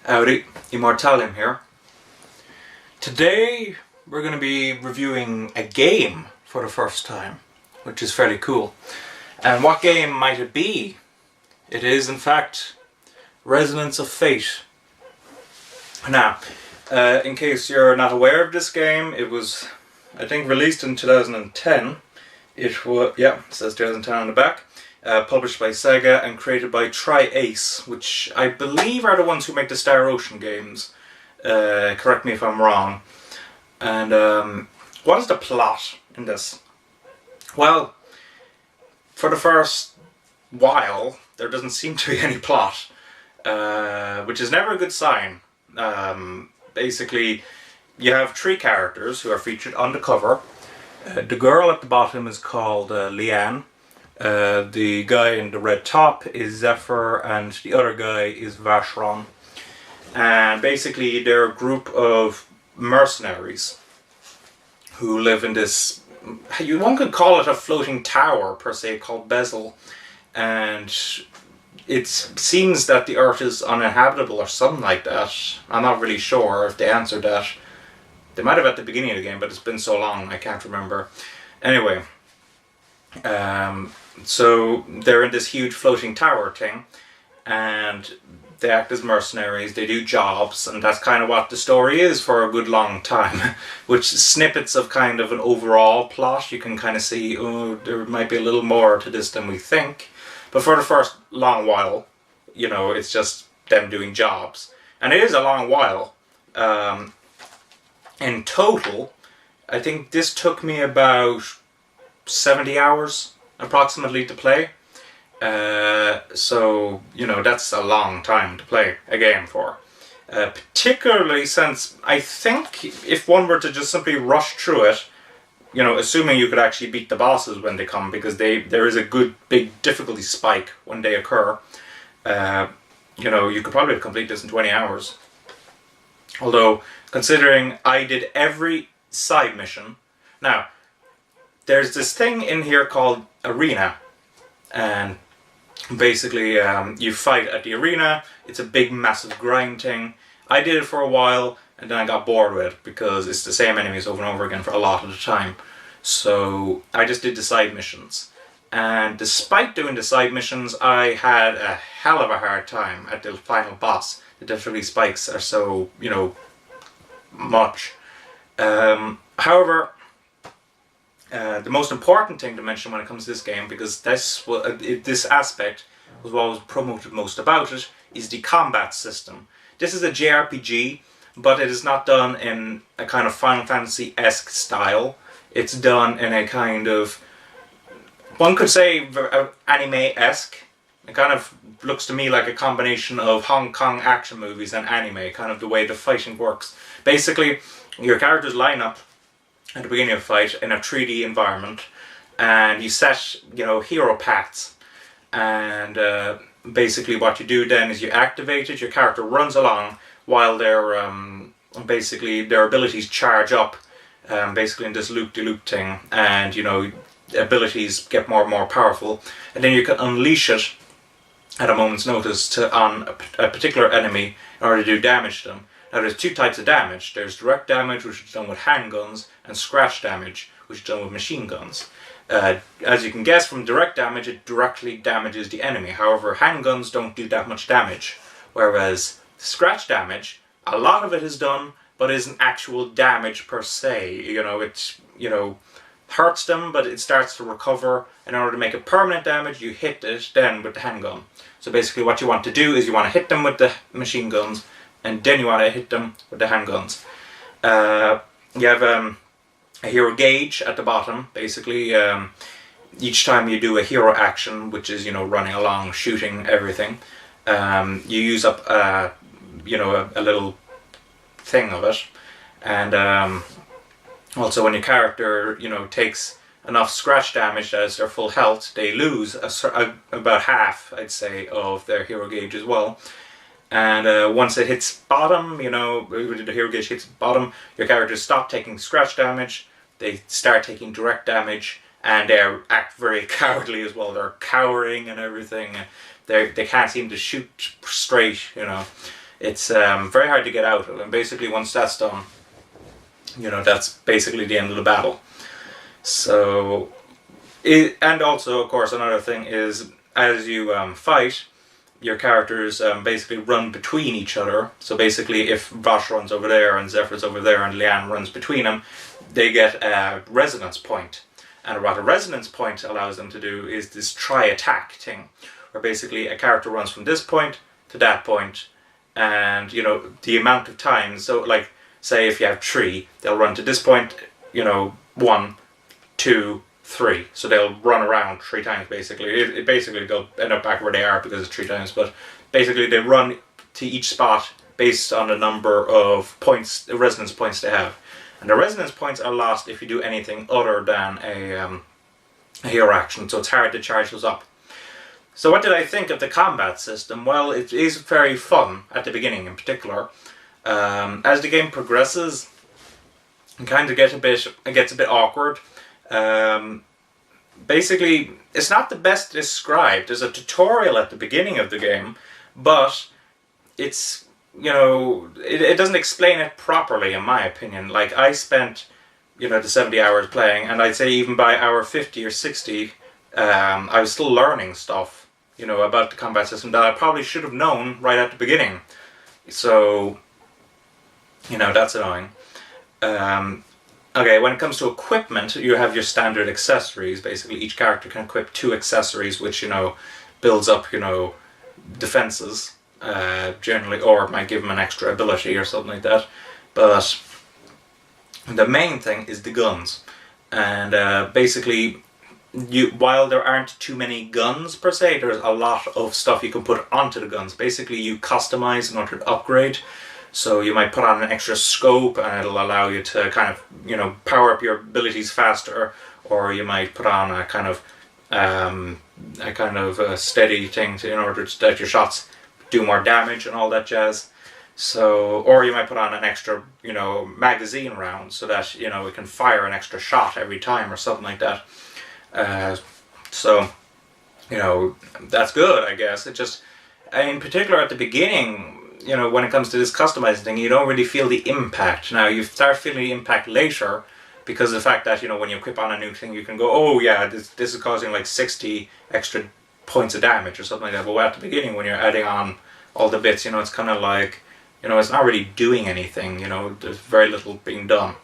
Howdy, Immortalium here. Today we're going to be reviewing a game for the first time, which is fairly cool. And what game might it be? It is in fact Resonance of Fate. Now, in case you're not aware of this game, it was, I think, released in 2010. It was, yeah, it says 2010 on the back. Published by Sega and created by Tri-Ace, which I believe are the ones who make the Star Ocean games. Correct me if I'm wrong. And what is the plot in this? Well, for the first while, there doesn't seem to be any plot, which is never a good sign. Basically, you have three characters who are featured on the cover. The girl at the bottom is called Leanne. The guy in the red top is Zephyr, and the other guy is Vacheron. And basically they're a group of mercenaries who live in this, one could call it a floating tower per se, called Bezel. And it seems that the Earth is uninhabitable or something like that. I'm not really sure if they answered that. They might have at the beginning of the game, but it's been so long I can't remember. Anyway, so they're in this huge floating tower thing, and they act as mercenaries, they do jobs, and that's kind of what the story is for a good long time. Which snippets of kind of an overall plot, you can kind of see, oh, there might be a little more to this than we think. But for the first long while, you know, it's just them doing jobs. And it is a long while. In total, I think this took me about 70 hours approximately to play. So, you know, that's a long time to play a game for. Particularly since I think if one were to just simply rush through it, you know, assuming you could actually beat the bosses when they come, because there is a good big difficulty spike when they occur, you know, you could probably complete this in 20 hours. Although, considering I did every side mission. Now, there's this thing in here called Arena, and basically you fight at the arena. It's a big massive grind thing. I did it for a while and then I got bored with it because it's the same enemies over and over again for a lot of the time. So I just did the side missions, and despite doing the side missions I had a hell of a hard time at the final boss. The difficulty spikes are so, you know, much. However, the most important thing to mention when it comes to this game, because this aspect was what was promoted most about it, is the combat system. This is a JRPG, but it is not done in a kind of Final Fantasy-esque style. It's done in a kind of, one could say, anime-esque. It kind of looks to me like a combination of Hong Kong action movies and anime, kind of the way the fighting works. Basically, your characters line up at the beginning of the fight in a 3D environment, and you set, you know, hero paths, and basically what you do then is you activate it. Your character runs along while basically their abilities charge up, basically in this loop-de-loop thing, and, you know, abilities get more and more powerful, and then you can unleash it at a moment's notice on a particular enemy in order to do damage to them. Now there's two types of damage. There's direct damage, which is done with handguns, and scratch damage, which is done with machine guns. As you can guess from direct damage, it directly damages the enemy. However, handguns don't do that much damage. Whereas scratch damage, a lot of it is done, but isn't actual damage per se. You know, it, you know, hurts them, but it starts to recover. In order to make it permanent damage, you hit it then with the handgun. So basically what you want to do is you want to hit them with the machine guns, and then you want to hit them with the handguns. You have a hero gauge at the bottom. Basically, each time you do a hero action, which is, you know, running along, shooting everything, you use up, you know, a little thing of it. And also when your character, you know, takes enough scratch damage as their full health, they lose about half, I'd say, of their hero gauge as well. And once it hits bottom, you know, the hero gauge hits bottom, your characters stop taking scratch damage, they start taking direct damage, and they act very cowardly as well. They're cowering and everything. They can't seem to shoot straight, you know. It's very hard to get out of, and basically once that's done, that's basically the end of the battle. So, and also, of course, another thing is, as you fight, your characters basically run between each other. So basically, if Vosh runs over there and Zephyr's over there and Leanne runs between them, they get a resonance point. And what a resonance point allows them to do is this tri-attack thing, where basically a character runs from this point to that point, and the amount of times. So, like, say if you have 3, they'll run to this point, 1, 2, 3. So they'll run around 3 times basically. Basically they'll end up back where they are because it's 3 times, but basically they run to each spot based on the number of points, the resonance points they have. And the resonance points are lost if you do anything other than a hero action, so it's hard to charge those up. So what did I think of the combat system? Well, it is very fun at the beginning in particular. As the game progresses, it kind of gets a bit awkward. Basically, it's not the best described. There's a tutorial at the beginning of the game, but it's, it doesn't explain it properly, in my opinion. Like, I spent, the 70 hours playing, and I'd say even by hour 50 or 60, I was still learning stuff, about the combat system that I probably should have known right at the beginning. So, that's annoying. Okay, when it comes to equipment, you have your standard accessories. Basically, each character can equip 2 accessories, which, builds up, defenses, generally, or it might give them an extra ability or something like that. But the main thing is the guns. And basically, while there aren't too many guns per se, there's a lot of stuff you can put onto the guns. Basically, you customize in order to upgrade. So you might put on an extra scope and it'll allow you to kind of, power up your abilities faster, or you might put on a kind of steady thing in order that your shots do more damage and all that jazz. So, or you might put on an extra, magazine round so that, it can fire an extra shot every time or something like that. So, that's good, I guess. It just, in particular at the beginning, when it comes to this customizing thing, you don't really feel the impact. Now, you start feeling the impact later because of the fact that, when you equip on a new thing, you can go, oh yeah, this is causing like 60 extra points of damage or something like that. But at the beginning, when you're adding on all the bits, it's kind of like, it's not really doing anything, there's very little being done.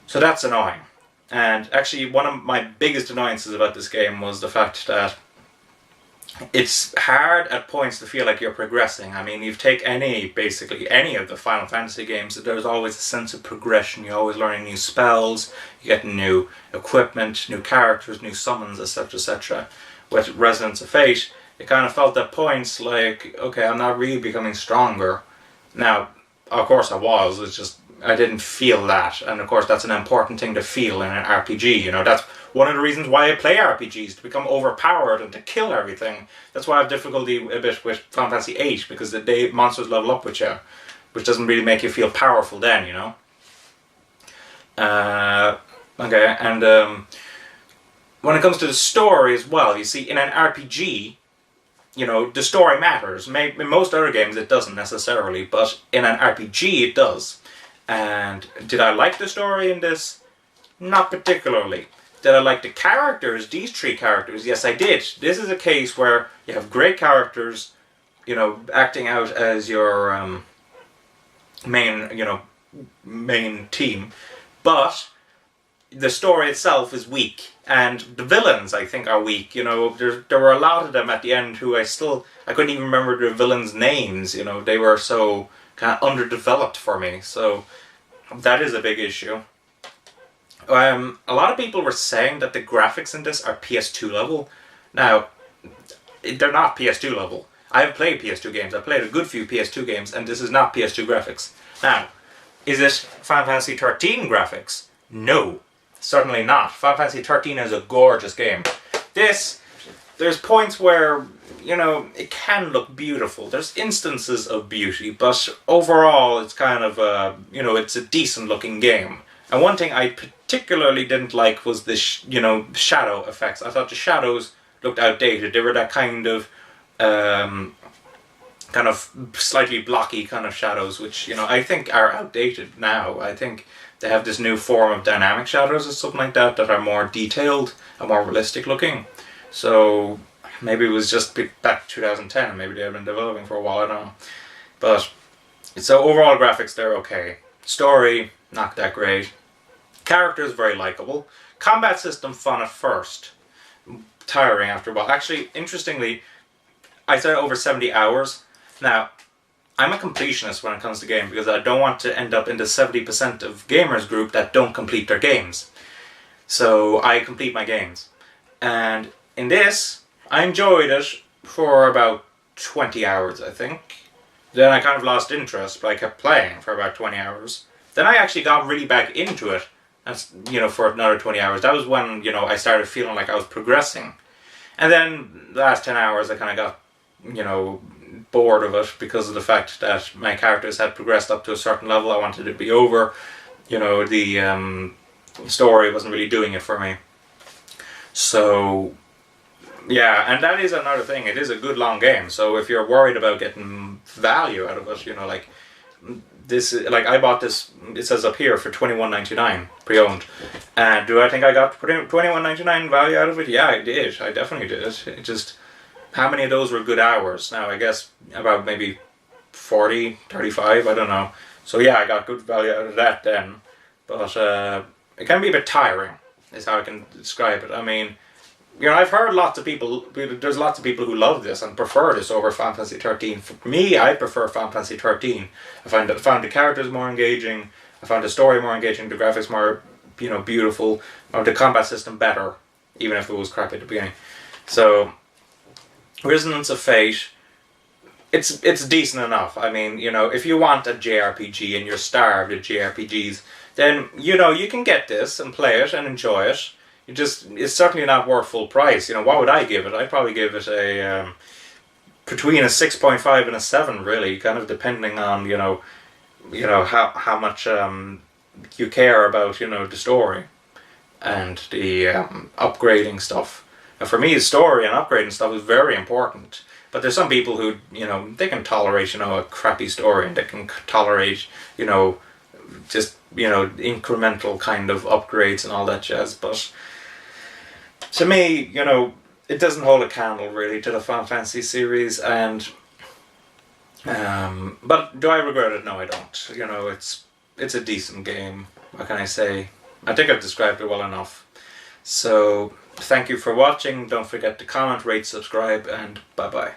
So that's annoying. And actually, one of my biggest annoyances about this game was the fact that it's hard at points to feel like you're progressing. I mean, you take basically any of the Final Fantasy games, there's always a sense of progression. You're always learning new spells, you get new equipment, new characters, new summons, etc, etc. With Resonance of Fate, it kind of felt at points like, okay, I'm not really becoming stronger. Now, of course I was, it's just, I didn't feel that. And of course that's an important thing to feel in an RPG, that's one of the reasons why I play RPGs, to become overpowered and to kill everything. That's why I have difficulty a bit with Final Fantasy VIII, because the monsters level up with you, which doesn't really make you feel powerful then, Okay, and when it comes to the story as well, you see, in an RPG, the story matters. In most other games it doesn't necessarily, but in an RPG it does. And did I like the story in this? Not particularly. Did I like the characters, these 3 characters? Yes, I did. This is a case where you have great characters, acting out as your main team, but the story itself is weak, and the villains, I think, are weak. There were a lot of them at the end who I couldn't even remember the villains' names. They were so kind of underdeveloped for me, so that is a big issue. A lot of people were saying that the graphics in this are PS2 level. Now, they're not PS2 level. I have played PS2 games. I've played a good few PS2 games, and this is not PS2 graphics. Now, is it Final Fantasy 13 graphics? No, certainly not. Final Fantasy 13 is a gorgeous game. There's points where, it can look beautiful. There's instances of beauty, but overall it's kind of, it's a decent looking game. And one thing I particularly didn't like was the, shadow effects. I thought the shadows looked outdated. They were that kind of, kind of slightly blocky kind of shadows, which, you know, I think are outdated now. I think they have this new form of dynamic shadows or something like that that are more detailed and more realistic looking. So maybe it was just back 2010, maybe they have been developing for a while, I don't know. But so overall graphics, they're okay. Story, not that great. Characters, very likable. Combat system, fun at first. Tiring after a while. Actually, interestingly, I said over 70 hours. Now, I'm a completionist when it comes to games because I don't want to end up in the 70% of gamers group that don't complete their games. So I complete my games. And in this, I enjoyed it for about 20 hours, I think. Then I kind of lost interest, but I kept playing for about 20 hours. Then I actually got really back into it, and, you know, for another 20 hours. That was when, you know, I started feeling like I was progressing. And then the last 10 hours I kind of got, you know, bored of it because of the fact that my characters had progressed up to a certain level. I wanted it to be over. You know, the story wasn't really doing it for me. So, yeah, and that is another thing. It is a good long game. So if you're worried about getting value out of it, you know, like this, like I bought this. It says up here for $21.99 pre-owned. And do I think I got $21.99 value out of it? Yeah, I did. I definitely did. It just, how many of those were good hours? Now I guess about maybe 40, 35. I don't know. So yeah, I got good value out of that then. But it can be a bit tiring, is how I can describe it. I mean, you know, I've heard lots of people, there's lots of people who love this and prefer this over Final Fantasy 13. For me, I prefer Final Fantasy 13. I found the characters more engaging, I found the story more engaging, the graphics more, you know, beautiful, or the combat system better, even if it was crap at the beginning. So, Resonance of Fate, it's decent enough. I mean, you know, if you want a JRPG and you're starved of JRPGs, then, you know, you can get this and play it and enjoy it. It's certainly not worth full price. You know, what would I give it? I'd probably give it a between a 6.5 and a 7, really, kind of depending on, you know how much you care about, you know, the story and the upgrading stuff. And for me, the story and upgrading stuff is very important. But there's some people who, you know, they can tolerate, you know, a crappy story, and they can tolerate, you know, just, you know, incremental kind of upgrades and all that jazz. But to me, you know, it doesn't hold a candle really to the Final Fantasy series, and but do I regret it? No, I don't. You know, it's a decent game. What can I say? I think I've described it well enough. So thank you for watching. Don't forget to comment, rate, subscribe, and bye bye.